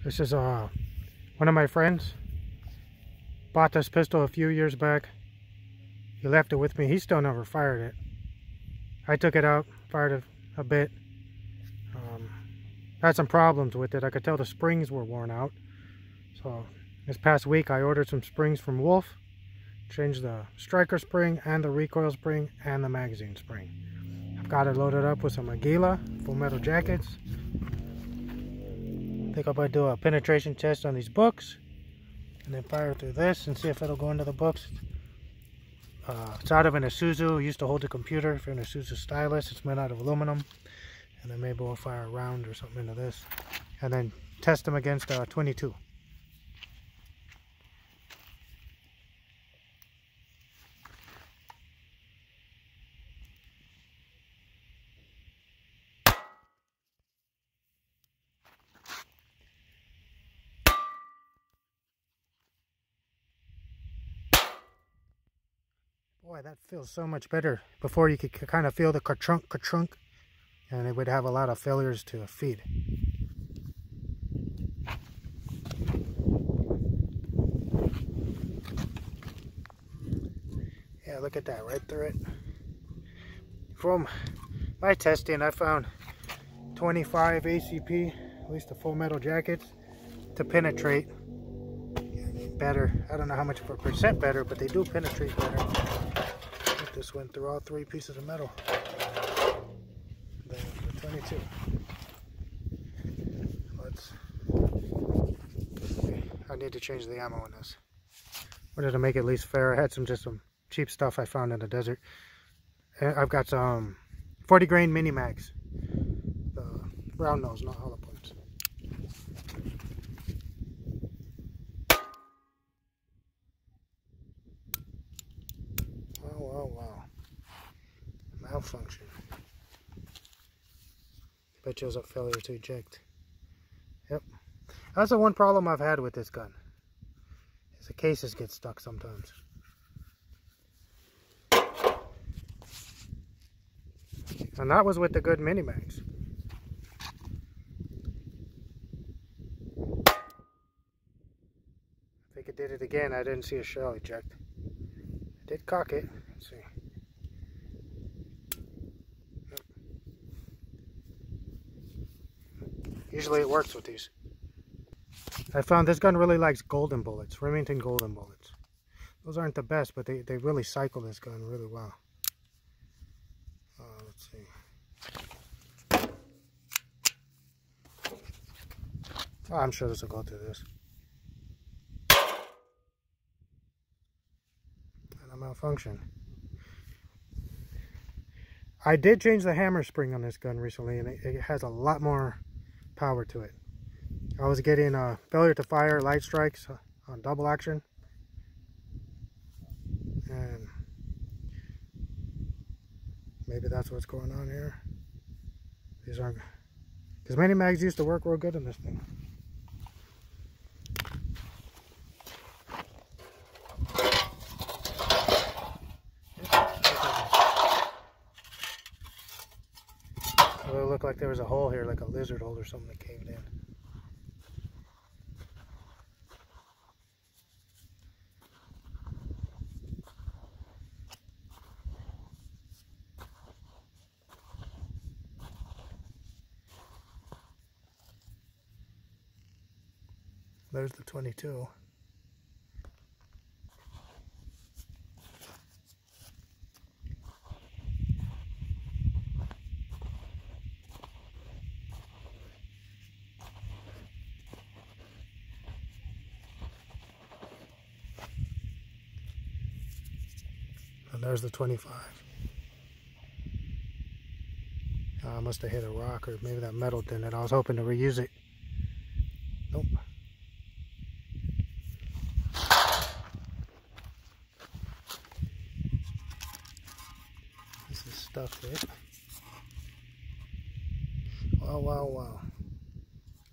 This is one of my friends. Bought this pistol a few years back. He left it with me. He still never fired it. I took it out, fired it a bit. Had some problems with it. I could tell the springs were worn out. So this past week I ordered some springs from Wolf. Changed the striker spring and the recoil spring and the magazine spring. I've got it loaded up with some Aguila full metal jackets. I think I'm going to do a penetration test on these books and then fire through this and see if it'll go into the books. It's out of an Isuzu. Used to hold the computer for an Isuzu stylus. It's made out of aluminum. And then maybe we'll fire a round or something into this. And then test them against 22. Boy, that feels so much better. Before you could kind of feel the ka-trunk, ka-trunk, and it would have a lot of failures to feed. Yeah, look at that, right through it. From my testing, I found 25 ACP, at least the full metal jackets, to penetrate better. I don't know how much of a percent better, but they do penetrate better. This went through all three pieces of metal. The 22. I need to change the ammo in this. Wanted to make it at least fair. I had just some cheap stuff I found in the desert. I've got some 40 grain mini mags. The round nose, not hollow points. Wow. Malfunction. Bet you it was a failure to eject. Yep. That's the one problem I've had with this gun. Is the cases get stuck sometimes. And that was with the good mini mags. I think it did it again. I didn't see a shell eject. I did cock it. Let's see. Yep. Usually it works with these. I found this gun really likes golden bullets, Remington golden bullets. Those aren't the best, but they really cycle this gun really well. Let's see. Oh, I'm sure this will go through this. And a malfunction. I did change the hammer spring on this gun recently, and it has a lot more power to it. I was getting failure to fire light strikes on double action. And maybe that's what's going on here. These aren't, because mini mags used to work real good in this thing. It looked like there was a hole here, like a lizard hole or something that caved in. There's the 22. And there's the 25. I must have hit a rock, or maybe that metal didn't. I was hoping to reuse it. Nope. This is stuffed it. Wow.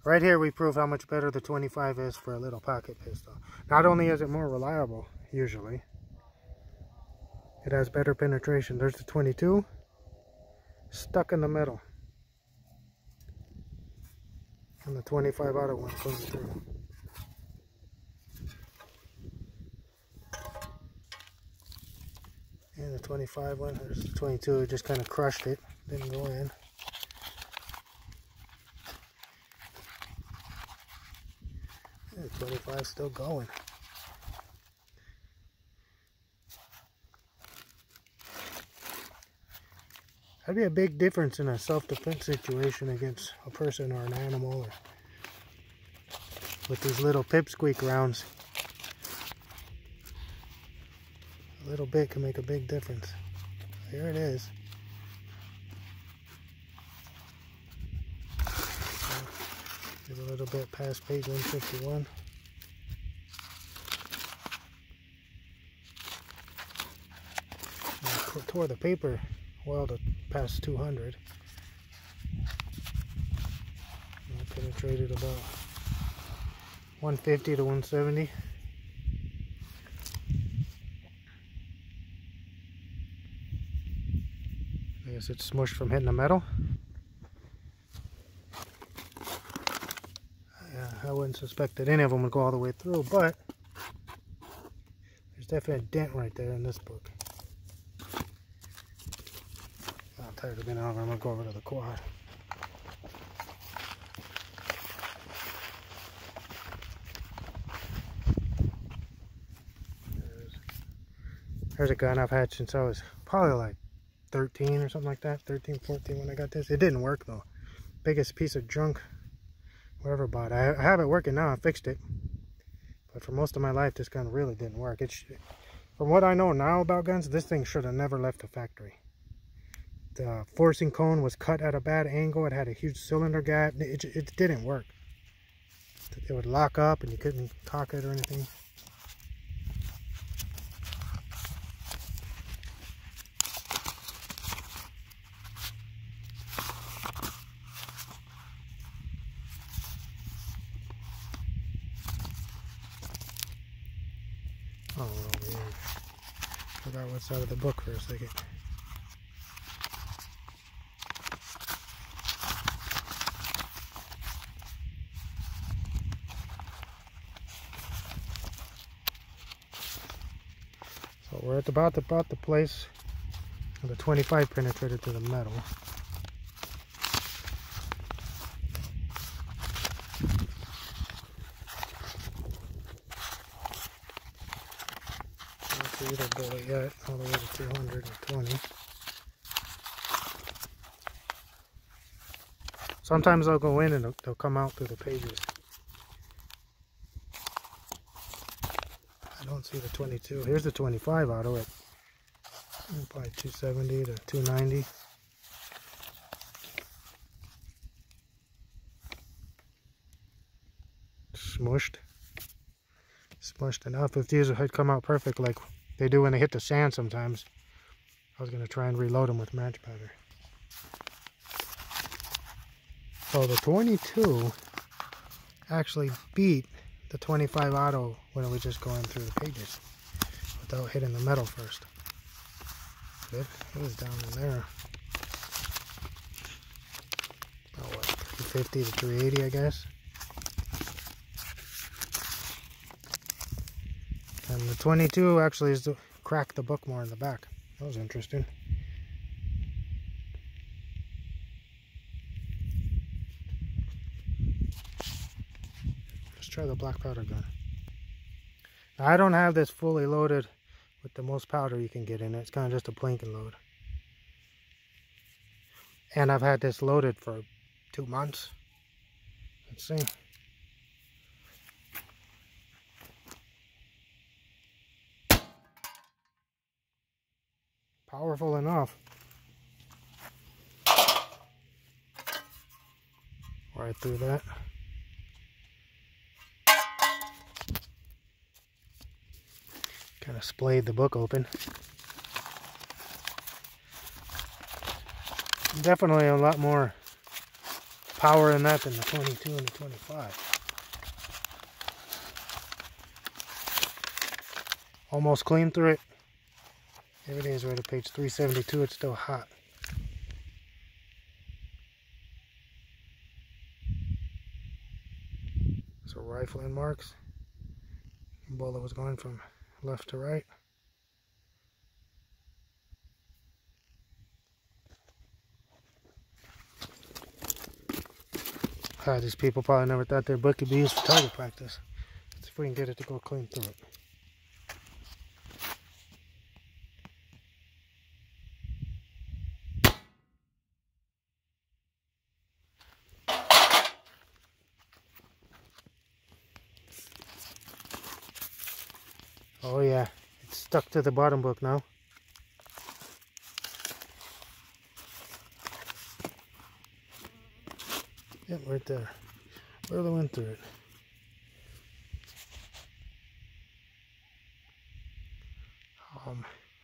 Right here we prove how much better the 25 is for a little pocket pistol. Not only is it more reliable, usually, it has better penetration. There's the 22, stuck in the middle. And the 25 auto one comes through. And the 25 one, there's the 22, it just kind of crushed it, didn't go in. And the 25 still going. That'd be a big difference in a self-defense situation against a person or an animal, or with these little pipsqueak rounds. A little bit can make a big difference. Here it is. Get a little bit past page 151. I tore the paper well to past 200. I penetrated about 150 to 170. I guess it's smushed from hitting the metal. I wouldn't suspect that any of them would go all the way through, but there's definitely a dent right there in this book. I'm tired of being over. I'm going to go over to the quad. There's a gun I've had since I was probably like 13 or something like that. 13, 14 when I got this. It didn't work though. Biggest piece of junk I ever bought. I have it working now. I fixed it. But for most of my life, this gun really didn't work. From what I know now about guns, this thing should have never left the factory. The forcing cone was cut at a bad angle. It had a huge cylinder gap. It didn't work. It would lock up and you couldn't cock it or anything. Oh, over here. Forgot what's out of the book for a second. So we're at about the place where the 25 penetrated to the metal. Either bullet yet, all the way to 220. Sometimes I'll go in and they'll come out through the pages. I don't see the 22. Here's the 25 auto at probably 270 to 290. Smushed enough. If these had come out perfect like they do when they hit the sand sometimes, I was going to try and reload them with match powder. So the 22 actually beat the 25 auto when it was just going through the pages without hitting the metal first. It was down in there. About what, 350 to 380 I guess. And the 22 actually is to crack the book more in the back. That was interesting. Let's try the black powder gun. Now, I don't have this fully loaded with the most powder you can get in it. It's kind of just a planking load. And I've had this loaded for 2 months. Let's see. Powerful enough. Right through that. Kind of splayed the book open. Definitely a lot more power in that than the 22 and the 25. Almost clean through it. Everything's right at page 372. It's still hot. So rifling marks. The bullet was going from left to right. These people probably never thought their book could be used for target practice. Let's see if we can get it to go clean through it. Oh yeah, it's stuck to the bottom book now. Yep, right there. Barely went through it.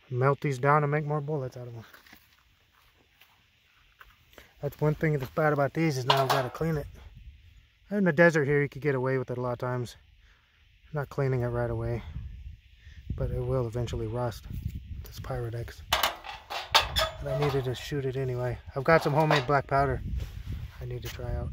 Melt these down and make more bullets out of them. That's one thing that's bad about these is now I've got to clean it. In the desert here, you could get away with it a lot of times. Not cleaning it right away. But it will eventually rust. This Pyrex. But I needed to shoot it anyway. I've got some homemade black powder I need to try out.